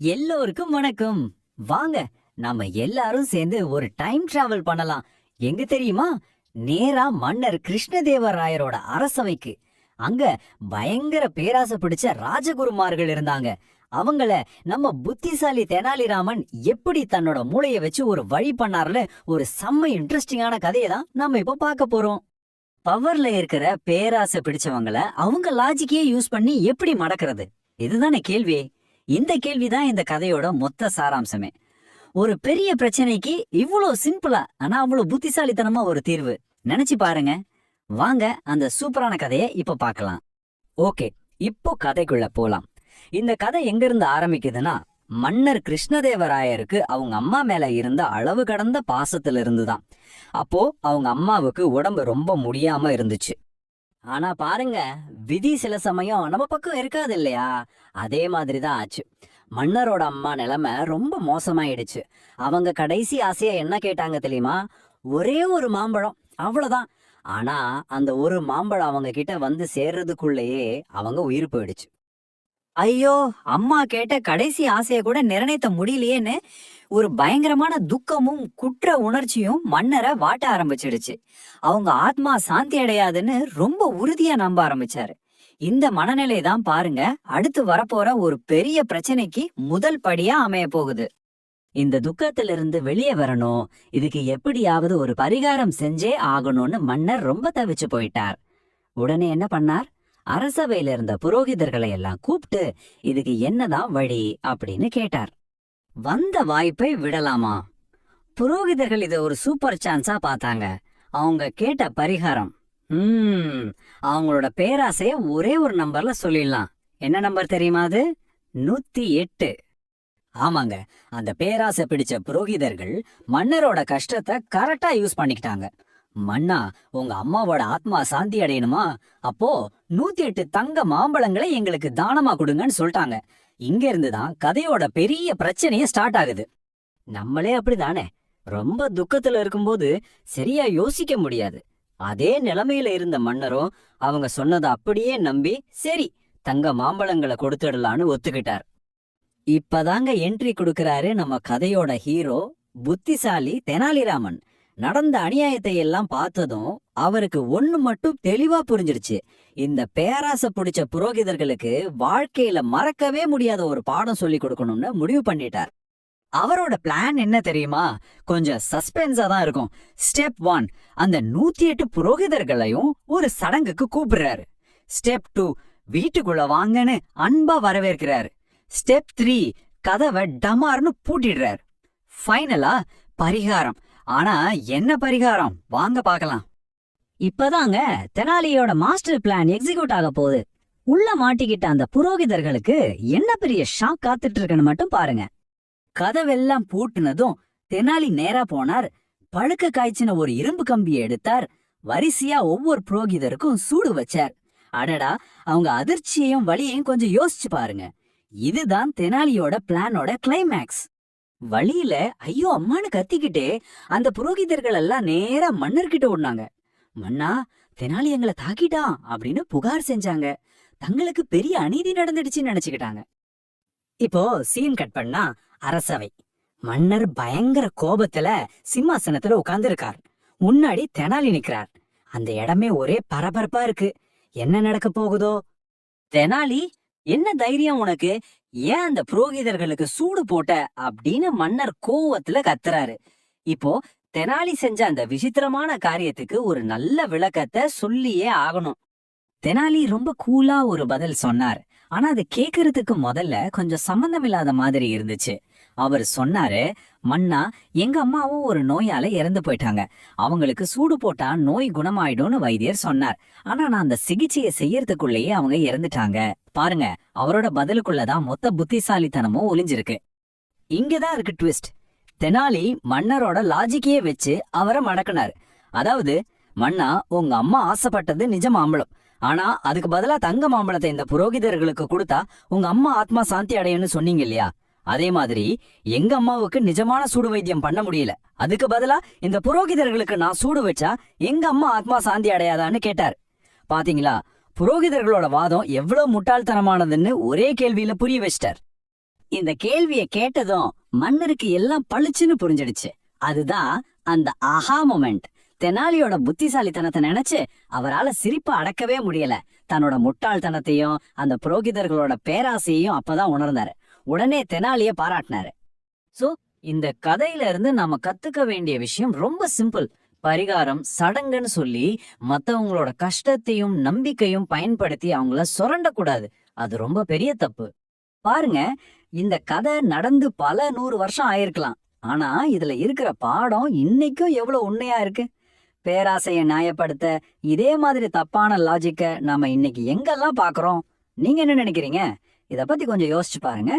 எல்லோருக்கும் வணக்கம். வாங்க நாம எல்லாரும் சேர்ந்து ஒரு டைம் டிராவல் பண்ணலாம். எங்க தெரியுமா? நேரா மன்னர் கிருஷ்ணதேவராயரோட அரசவைக்கு. அங்க பயங்கர பேராசை பிடிச்ச ராஜகுருமார்கள் இருந்தாங்க. அவங்கள நம்ம புத்திசாலி தெனாலிராமன் எப்படி தன்னோட மூளைய வச்சு ஒரு வழி பண்ணாருன்னு ஒரு செம்ம இன்ட்ரெஸ்டிங்கான கதையை தான் நம்ம இப்ப பார்க்க போறோம். பவர்ல இருக்கிற பேராசை பிடிச்சவங்கள அவங்க லாஜிக்கையே யூஸ் பண்ணி எப்படி மடக்கிறது? இதுதானே கேள்வி. இந்த கேள்விதான் இந்த கதையோட மொத்த சாராம்சமே. ஒரு பெரிய பிரச்சனைக்கு இவ்வளோ சிம்பிளா ஆனா அவ்வளவு புத்திசாலித்தனமா ஒரு தீர்வு. நினைச்சு பாருங்க. வாங்க அந்த சூப்பரான கதையை இப்ப பார்க்கலாம். ஓகே, இப்போ கதைக்குள்ள போலாம். இந்த கதை எங்க இருந்து ஆரம்பிக்குதுன்னா, மன்னர் கிருஷ்ணதேவராயருக்கு அவங்க அம்மா மேல இருந்த அளவு கடந்த பாசத்துல இருந்துதான். அப்போ அவங்க அம்மாவுக்கு உடம்பு ரொம்ப முடியாம இருந்துச்சு. ஆனா பாருங்க, விதி சில சமயம் நம்ம பக்கம் இருக்காது இல்லையா? அதே மாதிரிதான் ஆச்சு. மன்னரோட அம்மா நிலைமை ரொம்ப மோசமாயிடுச்சு. அவங்க கடைசி ஆசையா என்ன கேட்டாங்க தெரியுமா? ஒரே ஒரு மாம்பழம், அவ்வளவுதான். ஆனா அந்த ஒரு மாம்பழம் அவங்க கிட்ட வந்து சேர்றதுக்குள்ளேயே அவங்க உயிர் போயிடுச்சு. ஐயோ, அம்மா கேட்ட கடைசி ஆசைய கூட நிறைவேற்ற முடியலையேன்னு ஒரு பயங்கரமான துக்கமும் குற்ற உணர்ச்சியும் மன்னரை வாட்ட ஆரம்பிச்சிடுச்சு. அவங்க ஆத்மா சாந்தி அடையாதுன்னு ரொம்ப உறுதியா நம்ப ஆரம்பிச்சாரு. இந்த மனநிலை தான் பாருங்க அடுத்து வரப்போற ஒரு பெரிய பிரச்சனைக்கு முதல் படியா அமைய போகுது. இந்த துக்கத்திலிருந்து வெளியே வரணும், இதுக்கு எப்படியாவது ஒரு பரிகாரம் செஞ்சே ஆகணும்னு மன்னர் ரொம்ப தவிச்சு போயிட்டார். உடனே என்ன பண்ணார்? அரசவையில இருந்த புரோகிதர்களை எல்லாம் கூப்பிட்டு இதுக்கு என்னதான் வழி அப்படின்னு கேட்டார். வந்த வாய்ப்பை விடலாமா? புரோகிதர்கள் இத ஒரு சூப்பர் சான்ஸா பார்த்தாங்க. அவங்க கேட்ட பரிகாரம், அவங்களோட பேராசைய ஒரே ஒரு நம்பர்ல சொல்லிடலாம். என்ன நம்பர் தெரியுமா? அது 108. ஆமாங்க, அந்த பேராசை பிடிச்ச புரோகிதர்கள் மன்னரோட கஷ்டத்தை கரெக்டா யூஸ் பண்ணிக்கிட்டாங்க. மன்னா, உங்க அம்மாவோட ஆத்மா சாந்தி அடையணுமா? அப்போ 108 தங்க மாம்பழங்களை எங்களுக்கு தானமா கொடுங்கன்னு சொல்லிட்டாங்க. இங்க இருந்துதான் கதையோட பெரிய பிரச்சனையே ஸ்டார்ட் ஆகுது. நம்மளே அப்படிதானே, ரொம்ப துக்கத்துல இருக்கும்போது சரியா யோசிக்க முடியாது. அதே நிலைமையில இருந்த மன்னரும் அவங்க சொன்னதை அப்படியே நம்பி சரி தங்க மாம்பழங்களை கொடுத்துடலான்னு ஒத்துக்கிட்டார். இப்பதாங்க என்ட்ரி கொடுக்கறாரு நம்ம கதையோட ஹீரோ, புத்திசாலி தெனாலிராமன். நடந்த அநியாயத்தை எல்லாம் பார்த்ததும் அவருக்கு ஒண்ணு மட்டும் தெளிவா புரிஞ்சிருச்சு. இந்த பேராசை பிடிச்ச புரோகிதர்களுக்கு வாழ்க்கையில மறக்கவே முடியாத ஒரு பாடம் சொல்லி கொடுக்கணும்னு முடிவு பண்ணிட்டார். அவரோட பிளான் என்ன தெரியுமா? கொஞ்சம் சஸ்பென்ஸா தான் இருக்கும். ஸ்டெப் 1, அந்த 108 புரோகிதர்களையும் ஒரு சடங்குக்கு கூப்பிடுறாரு. ஸ்டெப் 2, வீட்டுக்குள்ள வாங்கன்னு அன்பா வரவேற்கிறாரு. ஸ்டெப் 3, கதவை டமார்னு பூட்டிடுறாரு. ஃபைனலா பரிகாரம். ஆனா என்ன பரிகாரம்? வாங்க பார்க்கலாம். இப்பதாங்க தெனாலியோட மாஸ்டர் பிளான் எக்ஸிக்யூட் ஆக போகுது. உள்ள மாட்டிக்கிட்ட அந்த புரோகிதர்களுக்கு என்ன பெரிய ஷாக் காத்துட்டு இருக்குன்னு மட்டும் பாருங்க. கதவெல்லாம் பூட்டுனதும் தெனாலி நேரா போனார். பழுக்க காய்ச்சின ஒரு இரும்பு கம்பியை எடுத்தார். வரிசையா ஒவ்வொரு புரோகிதருக்கும் சூடு வச்சார். அடடா, அவங்க அதிர்ச்சியையும் வலியையும் கொஞ்சம் யோசிச்சு பாருங்க. இதுதான் தெனாலியோட பிளானோட கிளைமேக்ஸ். வழியில ஐயோ அம்மானு கத்திக்கிட்டே அந்த புரோகிதர்கள் எல்லாம் நேரா மன்னர்கிட்ட ஓடுனாங்க. மன்னா, தெனாலி எங்களை தாக்கிட்டான் அப்படின்னு புகார் செஞ்சாங்க. தங்களுக்கு பெரிய அநீதி நடந்துடுச்சுன்னு நினைச்சுக்கிட்டாங்க. இப்போ சீன் கட் பண்ணா அரசவை. மன்னர் பயங்கர கோபத்துல சிம்மாசனத்துல உட்கார்ந்து இருக்கார். முன்னாடி தெனாலி நிக்கிறார். அந்த இடமே ஒரே பரபரப்பா இருக்கு. என்ன நடக்க போகுதோ? தெனாலி, என்ன தைரியம் உனக்கு? ஏன் அந்த புரோகிதர்களுக்கு சூடு போட்ட அப்படின்னு மன்னர் கோவத்துல கத்துறாரு. இப்போ தெனாலி செஞ்ச அந்த விசித்திரமான காரியத்துக்கு ஒரு நல்ல விளக்கத்தை சொல்லியே ஆகணும். தெனாலி ரொம்ப கூலா ஒரு பதில் சொன்னார். ஆனா அது கேக்குறதுக்கு முதல்ல கொஞ்சம் சம்பந்தம் இல்லாத மாதிரி இருந்துச்சு. அவர் சொன்னாரு, மன்னா, எங்க அம்மாவும் ஒரு நோயால இறந்து போயிட்டாங்க. அவங்களுக்கு சூடு போட்டா நோய் குணமாயிடும்னு வைத்தியர் சொன்னார். ஆனா நான் அந்த சிகிச்சையை செய்யறதுக்குள்ளேயே அவங்க இறந்துட்டாங்க. பாருங்க, அவரோட பதிலுக்குள்ளதான் மொத்த புத்திசாலித்தனமும் ஒளிஞ்சிருக்கு. இங்கதான் இருக்கு ட்விஸ்ட். தெனாலி மன்னரோட லாஜிக்கையே வச்சு அவரை மடக்கினார். அதாவது, மன்னா, உங்க அம்மா ஆசைப்பட்டது நிஜ மாம்பழம். ஆனா அதுக்கு பதிலா தங்க மாம்பழத்தை இந்த புரோகிதர்களுக்கு கொடுத்தா உங்க அம்மா ஆத்மா சாந்தி அடையும்னு சொன்னீங்க இல்லையா? அதே மாதிரி எங்க அம்மாவுக்கு நிஜமான சூடு வைத்தியம் பண்ண முடியல. அதுக்கு பதிலா இந்த புரோகிதர்களுக்கு நான் சூடு வச்சா எங்க அம்மா ஆத்மா சாந்தி அடையாதான்னு கேட்டார். பாத்தீங்களா, புரோகிதர்களோட வாதம் எவ்வளவு முட்டாள்தனமானதுன்னு ஒரே கேள்வியில புரிய வச்சிட்டார். இந்த கேள்விய கேட்டதும் மன்னருக்கு எல்லாம் பளிச்சுன்னு புரிஞ்சிடுச்சு. அதுதான் அந்த ஆஹா மொமெண்ட். தெனாலியோட புத்திசாலித்தனத்தை நினைச்சு அவரால சிரிப்ப அடக்கவே முடியல. தன்னோட முட்டாள்தனத்தையும் அந்த புரோகிதர்களோட பேராசையையும் அப்பதான் உணர்ந்தாரு. உடனே தெனாலிய பாராட்டினாரு. சோ இந்த கதையில இருந்து நாம கத்துக்க வேண்டிய விஷயம் ரொம்ப சிம்பிள். பரிகாரம் சடங்குன்னு சொல்லி மத்தவங்களோட கஷ்டத்தையும் நம்பிக்கையும் பயன்படுத்தி அவங்கள சுரண்டக்கூடாது. அது ரொம்ப பெரிய தப்பு. பாருங்க, இந்த கதை நடந்து பல 100 வருஷம் ஆயிருக்கலாம். ஆனா இதுல இருக்கிற பாடம் இன்னைக்கும் எவ்வளவு உண்மையா இருக்கு. பேராசைய நியாயப்படுத்த இதே மாதிரி தப்பான லாஜிக்க நாம இன்னைக்கு எங்கெல்லாம் பாக்குறோம்? நீங்க என்ன நினைக்கிறீங்க? இத பத்தி கொஞ்சம் யோசிச்சு பாருங்க.